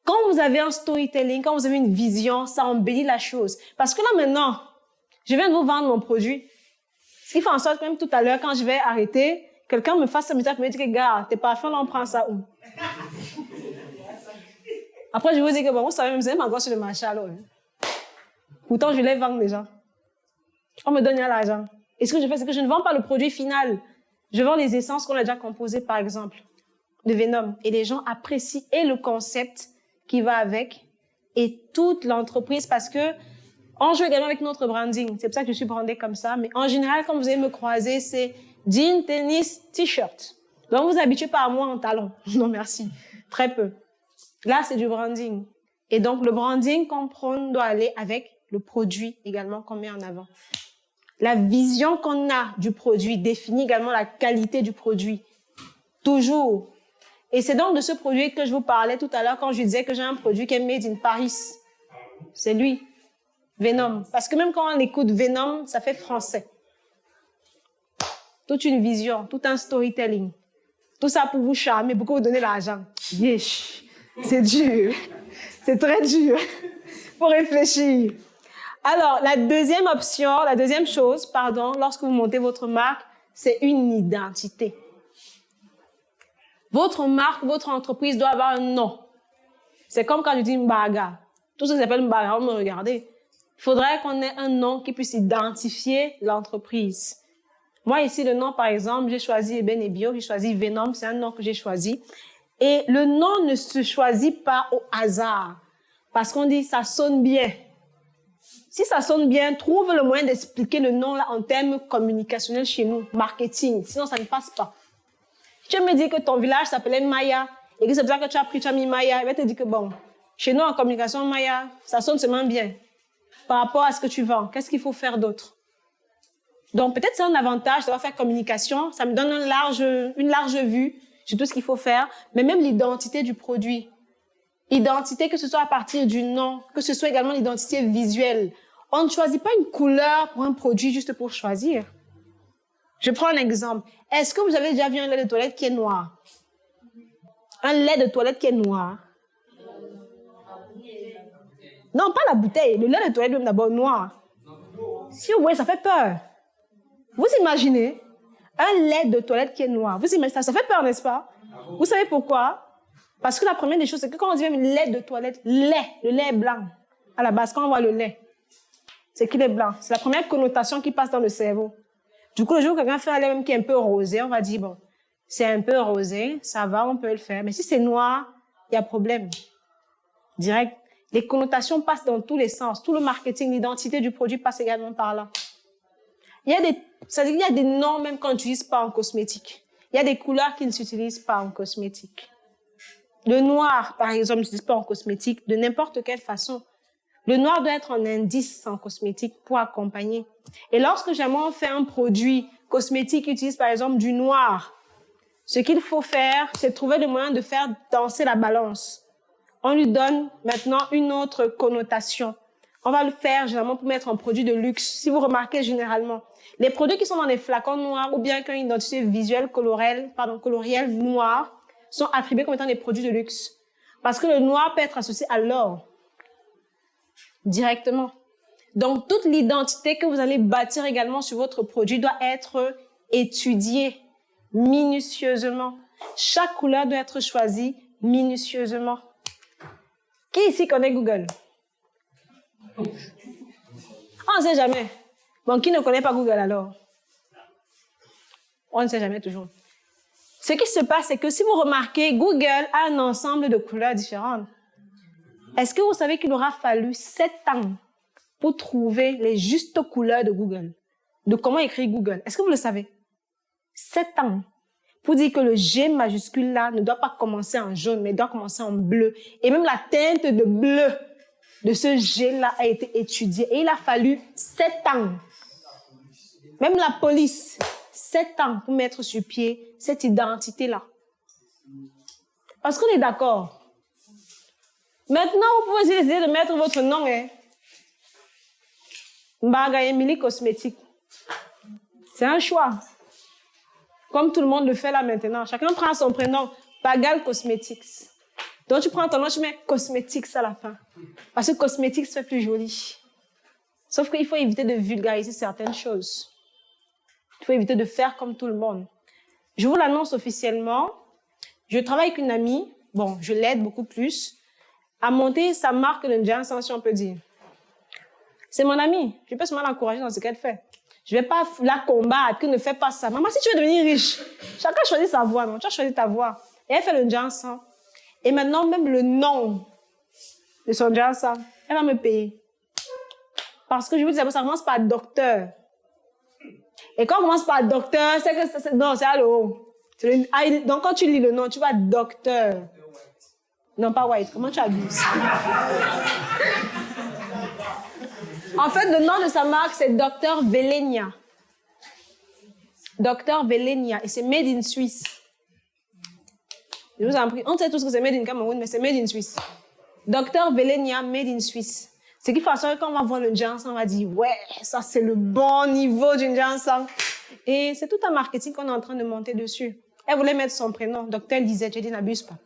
Quand vous avez un storytelling, quand vous avez une vision, ça embellit la chose. Parce que là, maintenant, je viens de vous vendre mon produit. Ce qui fait en sorte que même tout à l'heure, quand je vais arrêter, quelqu'un me fasse un message pour me dire que, gars, tes parfums, là, on prend ça où? Après, je vous dis que, bon, vous savez, vous avez ma gosse sur le marché, alors. Pourtant, je les vends déjà. On me donne l'argent. Et ce que je fais, c'est que je ne vends pas le produit final. Je vends les essences qu'on a déjà composées, par exemple, de Venom. Et les gens apprécient et le concept qui va avec et toute l'entreprise parce que on joue également avec notre branding. C'est pour ça que je suis brandée comme ça. Mais en général, quand vous allez me croiser, c'est jean, tennis, t-shirt. Donc, vous vous habituez pas à moi en talons. Non, merci. Très peu. Là, c'est du branding. Et donc, le branding qu'on prône doit aller avec le produit également qu'on met en avant. La vision qu'on a du produit définit également la qualité du produit. Toujours. Et c'est donc de ce produit que je vous parlais tout à l'heure quand je disais que j'ai un produit qui est made in Paris. C'est lui. Venom. Parce que même quand on écoute Venom, ça fait français. Toute une vision, tout un storytelling. Tout ça pour vous charmer, pour vous donner l'argent. Yesh. C'est dur. C'est très dur. Faut réfléchir. Alors, la deuxième option, la deuxième chose, pardon, lorsque vous montez votre marque, c'est une identité. Votre marque, votre entreprise doit avoir un nom. C'est comme quand je dis Mbaga. Tout ce qui s'appelle Mbaga, vous me regardez. Il faudrait qu'on ait un nom qui puisse identifier l'entreprise. Moi, ici, le nom, par exemple, j'ai choisi Eben et Bio, j'ai choisi Venom, c'est un nom que j'ai choisi. Et le nom ne se choisit pas au hasard. Parce qu'on dit, ça sonne bien. Si ça sonne bien, trouve le moyen d'expliquer le nom là en termes communicationnels chez nous, marketing. Sinon, ça ne passe pas. Tu me dis que ton village s'appelait Maya et que c'est pour ça que tu as mis Maya. Il va te dire que bon, chez nous en communication Maya, ça sonne seulement bien. Par rapport à ce que tu vends, qu'est-ce qu'il faut faire d'autre? Donc peut-être c'est un avantage d'avoir fait communication. Ça me donne une large vue sur tout ce qu'il faut faire, mais même l'identité du produit. Identité, que ce soit à partir du nom, que ce soit également l'identité visuelle. On ne choisit pas une couleur pour un produit juste pour choisir. Je prends un exemple. Est-ce que vous avez déjà vu un lait de toilette qui est noir? Un lait de toilette qui est noir? Non, pas la bouteille. Le lait de toilette même d'abord noir. Si vous voyez, ça fait peur. Vous imaginez un lait de toilette qui est noir. Vous imaginez ça fait peur, n'est-ce pas? Vous savez pourquoi? Parce que la première des choses, c'est que quand on dit même lait de toilette, le lait est blanc. À la base, quand on voit le lait, c'est qu'il est blanc. C'est la première connotation qui passe dans le cerveau. Du coup, le jour où quelqu'un fait un lait même qui est un peu rosé, on va dire, bon, c'est un peu rosé, ça va, on peut le faire. Mais si c'est noir, il y a problème. Direct. Les connotations passent dans tous les sens. Tout le marketing, l'identité du produit passe également par là. C'est-à-dire qu'il y a des noms même qu'on n'utilise pas en cosmétique. Il y a des couleurs qui ne s'utilisent pas en cosmétique. Le noir, par exemple, ne s'utilise pas en cosmétique de n'importe quelle façon. Le noir doit être un indice en cosmétique pour accompagner. Et lorsque j'aimerais faire un produit cosmétique qui utilise par exemple du noir, ce qu'il faut faire, c'est trouver le moyen de faire danser la balance. On lui donne maintenant une autre connotation. On va le faire généralement pour mettre un produit de luxe. Si vous remarquez généralement, les produits qui sont dans les flacons noirs ou bien qui ont une identité visuelle colorielle noire sont attribués comme étant des produits de luxe. Parce que le noir peut être associé à l'or. Directement. Donc, toute l'identité que vous allez bâtir également sur votre produit doit être étudiée minutieusement. Chaque couleur doit être choisie minutieusement. Qui ici connaît Google? On ne sait jamais. Bon, qui ne connaît pas Google alors? On ne sait jamais toujours. Ce qui se passe, c'est que si vous remarquez, Google a un ensemble de couleurs différentes. Est-ce que vous savez qu'il aura fallu 7 ans pour trouver les justes couleurs de Google? De comment écrire Google? Est-ce que vous le savez? 7 ans. Pour dire que le G majuscule là ne doit pas commencer en jaune, mais doit commencer en bleu. Et même la teinte de bleu de ce G là a été étudiée. Et il a fallu 7 ans. Même la police, 7 ans pour mettre sur pied cette identité là. Parce qu'on est d'accord. Maintenant, vous pouvez essayer de mettre votre nom, hein. Mbaga Emily Cosmétique. C'est un choix. Comme tout le monde le fait là maintenant. Chacun prend son prénom. Bagal Cosmetics. Donc, tu prends ton nom, tu mets cosmétiques à la fin. Parce que cosmétiques, c'est plus joli. Sauf qu'il faut éviter de vulgariser certaines choses. Il faut éviter de faire comme tout le monde. Je vous l'annonce officiellement. Je travaille avec une amie. Bon, je l'aide beaucoup plus à monter sa marque de Johnson, si on peut dire. C'est mon amie. Je peux seulement l'encourager dans ce qu'elle fait. Je ne vais pas la combattre, que ne fais pas ça. Maman, si tu veux devenir riche, chacun choisit sa voie, non? Tu as choisi ta voie. Et elle fait le Johnson. Et maintenant, même le nom de son Johnson, elle va me payer. Parce que je vous dis, ça commence par docteur. Et quand on commence par docteur, c'est que non, c'est à le haut. Donc quand tu lis le nom, tu vas docteur. Non, pas white. Comment tu abuses? En fait, le nom de sa marque, c'est Dr Velenia. Dr Velenia. Et c'est made in Suisse. Je vous en prie. On sait tous que c'est made in Cameroun, mais c'est made in Suisse. Dr Velenia, made in Suisse. Ce qui fait en sorte que quand on va voir le Johnson, on va dire, ouais, ça c'est le bon niveau du Johnson. Et c'est tout un marketing qu'on est en train de monter dessus. Elle voulait mettre son prénom, Dr Lisette. J'ai dit, n'abuse pas.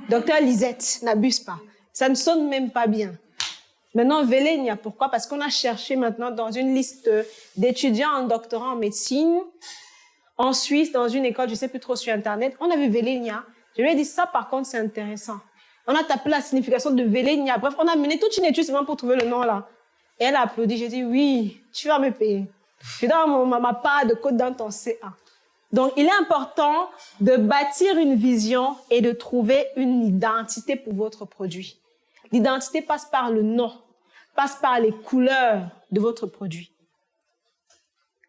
Dr Lisette, n'abuse pas. Ça ne sonne même pas bien. Maintenant, Velenia, pourquoi? Parce qu'on a cherché maintenant dans une liste d'étudiants en doctorat en médecine, en Suisse, dans une école, je ne sais plus trop sur Internet. On a vu Velenia. Je lui ai dit, ça par contre, c'est intéressant. On a tapé la signification de Velenia. Bref, on a mené toute une étude seulement pour trouver le nom là. Et elle a applaudi. J'ai dit, oui, tu vas me payer. Je donne ma part de code dans ton CA. Donc, il est important de bâtir une vision et de trouver une identité pour votre produit. L'identité passe par le nom, passe par les couleurs de votre produit.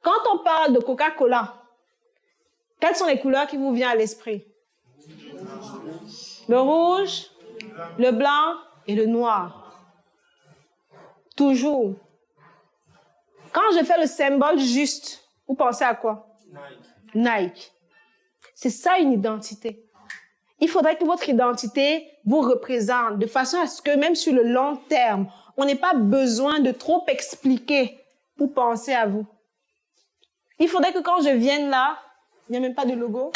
Quand on parle de Coca-Cola, quelles sont les couleurs qui vous viennent à l'esprit? Le rouge, le blanc et le noir. Toujours. Quand je fais le symbole juste, vous pensez à quoi? Nike. C'est ça une identité. Il faudrait que votre identité vous représente de façon à ce que même sur le long terme, on n'ait pas besoin de trop expliquer pour penser à vous. Il faudrait que quand je vienne là, il n'y a même pas de logo.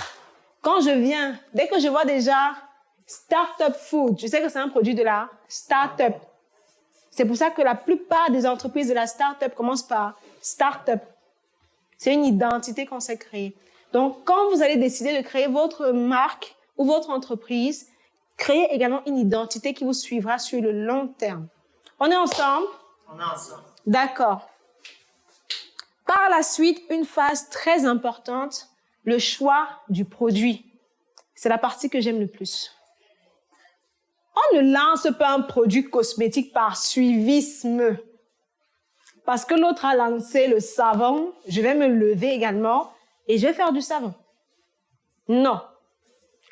Quand je viens, dès que je vois déjà Startup Food, je sais que c'est un produit de la startup. C'est pour ça que la plupart des entreprises de la startup commencent par startup. C'est une identité qu'on s'est créée. Donc, quand vous allez décider de créer votre marque ou votre entreprise, créez également une identité qui vous suivra sur le long terme. On est ensemble? On est ensemble. D'accord. Par la suite, une phase très importante, le choix du produit. C'est la partie que j'aime le plus. On ne lance pas un produit cosmétique par suivisme. Parce que l'autre a lancé le savon, je vais me lever également et je vais faire du savon. Non.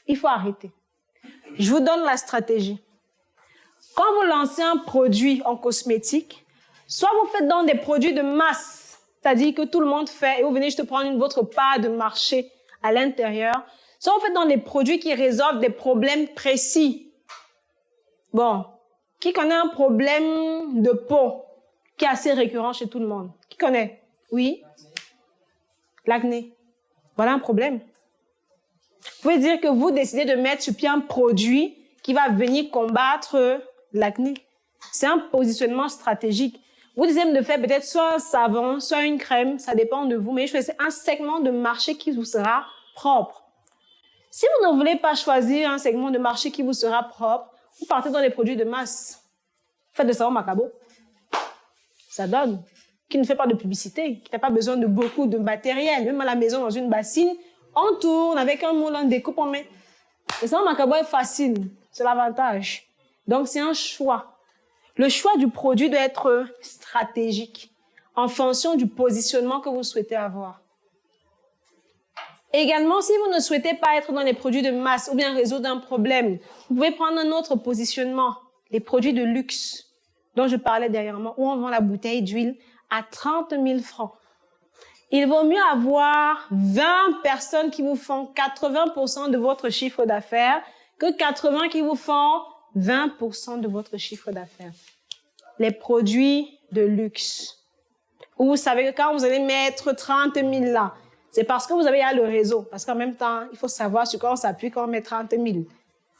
Il faut arrêter. Je vous donne la stratégie. Quand vous lancez un produit en cosmétique, soit vous faites dans des produits de masse, c'est-à-dire que tout le monde fait et vous venez juste prendre votre part de marché à l'intérieur, soit vous faites dans des produits qui résolvent des problèmes précis. Bon, qui connaît un problème de peau qui est assez récurrent chez tout le monde? Qui connaît? Oui? L'acné. Voilà un problème. Vous pouvez dire que vous décidez de mettre sur pied un produit qui va venir combattre l'acné. C'est un positionnement stratégique. Vous décidez de faire peut-être soit un savon, soit une crème, ça dépend de vous, mais choisissez un segment de marché qui vous sera propre. Si vous ne voulez pas choisir un segment de marché qui vous sera propre, vous partez dans les produits de masse. Faites des savons Macabo. Ça donne. Qui ne fait pas de publicité, qui n'a pas besoin de beaucoup de matériel. Même à la maison, dans une bassine, on tourne avec un moule, on découpe, on met. Le savon Macabo est facile. C'est l'avantage. Donc, c'est un choix. Le choix du produit doit être stratégique en fonction du positionnement que vous souhaitez avoir. Également, si vous ne souhaitez pas être dans les produits de masse ou bien résoudre un problème, vous pouvez prendre un autre positionnement, les produits de luxe dont je parlais dernièrement, où on vend la bouteille d'huile à 30 000 francs. Il vaut mieux avoir 20 personnes qui vous font 80% de votre chiffre d'affaires que 80 qui vous font 20% de votre chiffre d'affaires. Les produits de luxe. Où vous savez que quand vous allez mettre 30 000 là, c'est parce que vous avez le réseau. Parce qu'en même temps, il faut savoir sur quoi on s'appuie quand on met 30 000.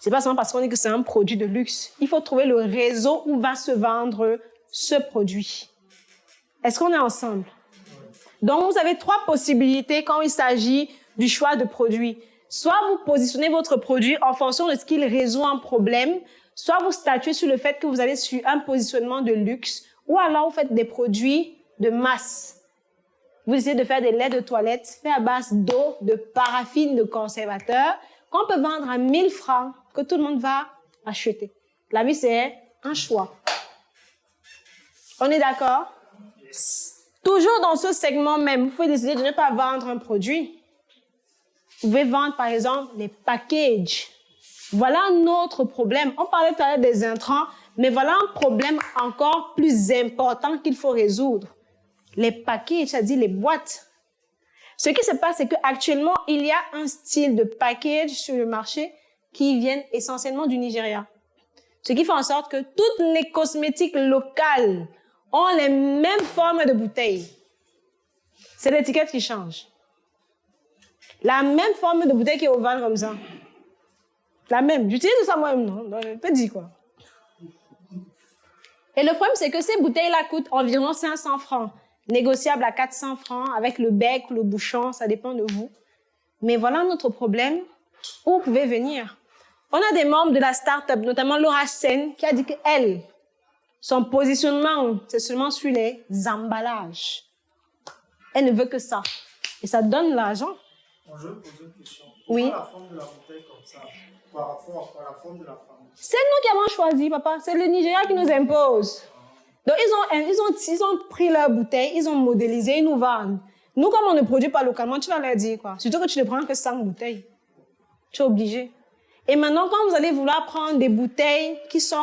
C'est pas seulement parce qu'on dit que c'est un produit de luxe. Il faut trouver le réseau où va se vendre ce produit. Est-ce qu'on est ensemble? Donc, vous avez 3 possibilités quand il s'agit du choix de produit. Soit vous positionnez votre produit en fonction de ce qu'il résout un problème, soit vous statuez sur le fait que vous allez sur un positionnement de luxe, ou alors vous faites des produits de masse. Vous essayez de faire des laits de toilette faits à base d'eau, de paraffine, de conservateur, qu'on peut vendre à 1000 francs, que tout le monde va acheter. La vie, c'est un choix. On est d'accord? Toujours dans ce segment même, vous pouvez décider de ne pas vendre un produit. Vous pouvez vendre, par exemple, les packages. Voilà un autre problème. On parlait tout à l'heure des intrants, mais voilà un problème encore plus important qu'il faut résoudre. Les packages, c'est-à-dire les boîtes. Ce qui se passe, c'est qu'actuellement, il y a un style de package sur le marché qui vient essentiellement du Nigeria. Ce qui fait en sorte que toutes les cosmétiques locales ont les mêmes formes de bouteilles. C'est l'étiquette qui change. La même forme de bouteille qui est au vent comme ça. La même. J'utilise ça moi-même, non? Donc, je peux dire quoi. Et le problème, c'est que ces bouteilles-là coûtent environ 500 francs. Négociable à 400 francs avec le bec ou le bouchon, ça dépend de vous. Mais voilà notre problème. Où vous pouvez venir? On a des membres de la start-up, notamment Laura Sen, qui a dit qu'elle, son positionnement, c'est seulement sur les emballages. Elle ne veut que ça. Et ça donne l'argent. Je vais poser une question. Oui. Pourquoi la forme de la bouteille comme ça par rapport à la forme de la femme? C'est nous qui avons choisi, papa. C'est le Nigeria qui nous impose. Donc, ils ont pris leur bouteille, ils ont modélisé, ils nous vendent. Nous, comme on ne produit pas localement, tu vas leur dire quoi? Surtout que tu ne prends que 100 bouteilles. Tu es obligé. Et maintenant, quand vous allez vouloir prendre des bouteilles qui sont